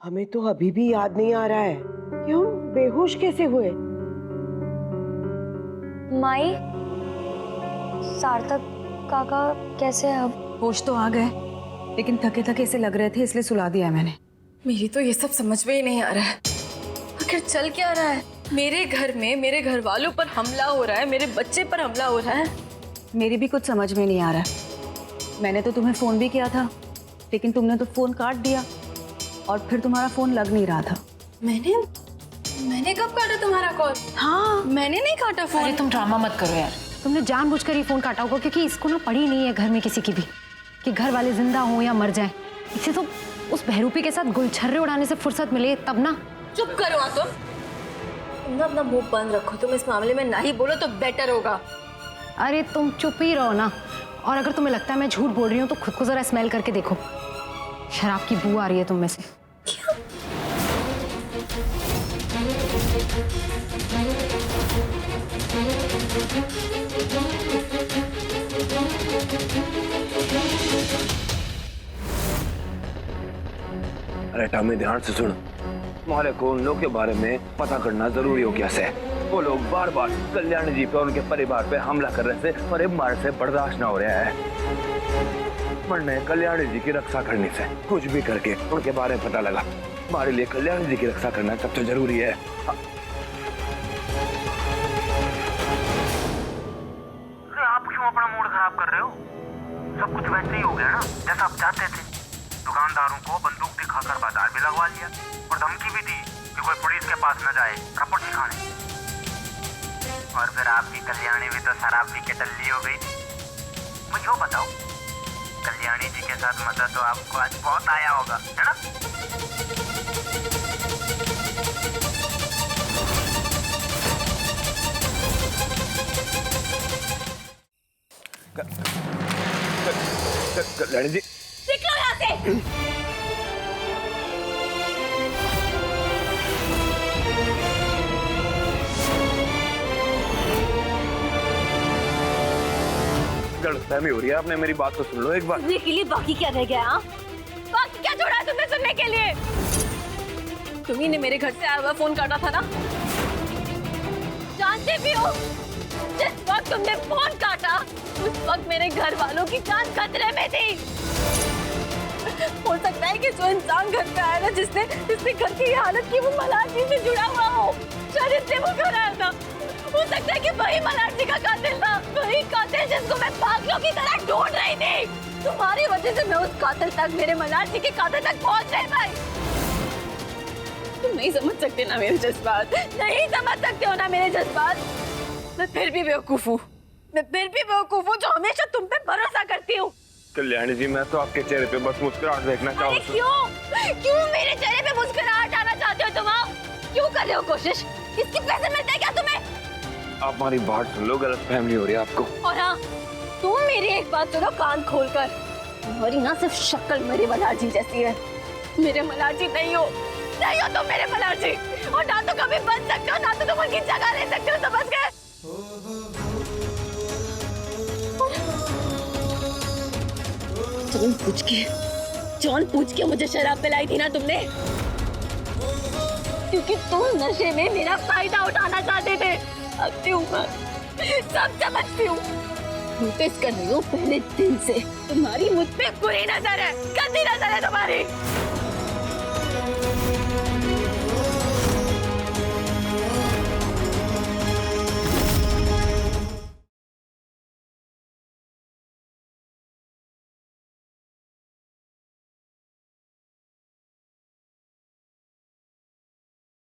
हमें तो अभी भी याद नहीं आ रहा है कि हम बेहोश कैसे हुए। माई, सार्थक काका कैसे है अब? होश तो आ गए, लेकिन थके थके से लग रहे थे, इसलिए सुला दिया मैंने। मेरी तो ये सब समझ में ही नहीं आ रहा है। आखिर चल क्या रहा है? मेरे घर में मेरे घर वालों पर हमला हो रहा है, मेरे बच्चे पर हमला हो रहा है। मेरी भी कुछ समझ में नहीं आ रहा है। मैंने तो तुम्हें फोन भी किया था, लेकिन तुमने तो फोन काट दिया और फिर तुम्हारा फोन लग नहीं रहा था। मैंने कब काटा तुम्हारा कॉल? हाँ, मैंने नहीं काटा फोन। अरे तुम ड्रामा मत करो यार। तुमने जानबूझकर ही फोन काटा होगा, क्योंकि इसको ना पड़ी नहीं है घर में किसी की भी कि घर वाले जिंदा हो या मर जाएं। इसे तो उस बहरूपी के साथ गुलछर्रे उड़ाने से फुर्सत मिले तब ना। चुप करो तुम ना अपना मुंह बंद रखो। तुम इस मामले में नहीं बोलो तो बेटर होगा। अरे तुम चुप ही रहो ना। और अगर तुम्हें लगता है मैं झूठ बोल रही हूँ तो खुद को जरा स्मेल करके देखो, शराब की बू आ रही है तुम में से। अरे टामी, ध्यान से सुन। तुम्हारे को उन लोग के बारे में पता करना जरूरी हो गया से। वो लोग बार बार कल्याण जी पे और उनके परिवार पे हमला कर रहे थे और मार से बर्दाश्त ना हो रहा है। मरने कल्याण जी की रक्षा करने से कुछ भी करके उनके बारे में पता लगा। हमारे लिए कल्याण जी की रक्षा करना सबसे जरूरी है। आप क्यों अपना मूड खराब कर रहे हो? सब कुछ वैसे ही हो गया ना जैसा आप चाहते थे। दुकानदारों को बंदूक दिखाकर बाजार भी लगवा लिया और धमकी भी दी कि कोई पुलिस के पास न जाए रपट सिखाने। और फिर आपकी कल्याणी भी तो शराब पी के टल्ली हो गई थी। मुझे यो बताओ, कल्याणी जी के साथ मजा तो आपको आज बहुत आया होगा, है ना? कल्याणी जी, निकलो यहाँ से। गलतफहमी हो रही है। आपने मेरी बात तो सुन लो एक बार। सुनने के लिए बाकी क्या रह गया? बाकी क्या छोड़ा है तुमने सुनने के लिए? तुम्ही ने मेरे घर से आया हुआ फोन काटा था ना? जानते भी हो जिस वक्त तुमने फोन काटा उस वक्त मेरे घर वालों की जान खतरे में थी। हो सकता है कि जो इंसान घर पे आया ना, जिसने घर की हालत की, वो मल्हार जी से जुड़ा हुआ हो। शायद इसलिए वो घर आया था। हो सकता है कि वही मल्हार जी का कातिल था, वही कातिल जिसको मैं पागलों की तरह ढूंढ रही थी। तुम्हारी वजह से मैं उस कातिल तक, मेरे मल्हार जी के कातिल तक पहुंच नहीं पाई। तुम नहीं समझ सकते ना मेरे जज्बात, नहीं समझ सकते हो ना मेरे जज्बात। मैं फिर भी बेवकूफ हूँ, जो हमेशा तुम पे भरोसा करती हूँ। कल्याणी जी, मैं तो आपके चेहरे पे बस मुस्कुराहट देखना चाहूँ। क्यों मेरे चेहरे पे मुस्कुराहट आना चाहते हो तुम? क्यों कर रहे हो कोशिश? इसके पैसे मिलते हैं क्या तुम्हें? आप हमारी बात सुन लो, गलतफहमी हो रही है आपको। और हाँ, तुम मेरी एक बात सुनो कान खोलकर। तुम्हारी ना सिर्फ शक्ल मेरे मल्हार जी जैसी है। मेरे मल्हार जी नहीं हो तुम मेरे मल्हार जी। और ना तो कभी बन सकते हो, ना तो तुम उनकी जगह ले सकते हो, समझ गए? जान पूछ के मुझे शराब पिलाई थी ना तुमने, क्योंकि तुम नशे में मेरा फायदा उठाना चाहते थे। अब सब समझती हूँ। नोटिस कर रही हूँ पहले दिन से तुम्हारी मुझ पे बुरी नजर है, गंदी नजर है तुम्हारी।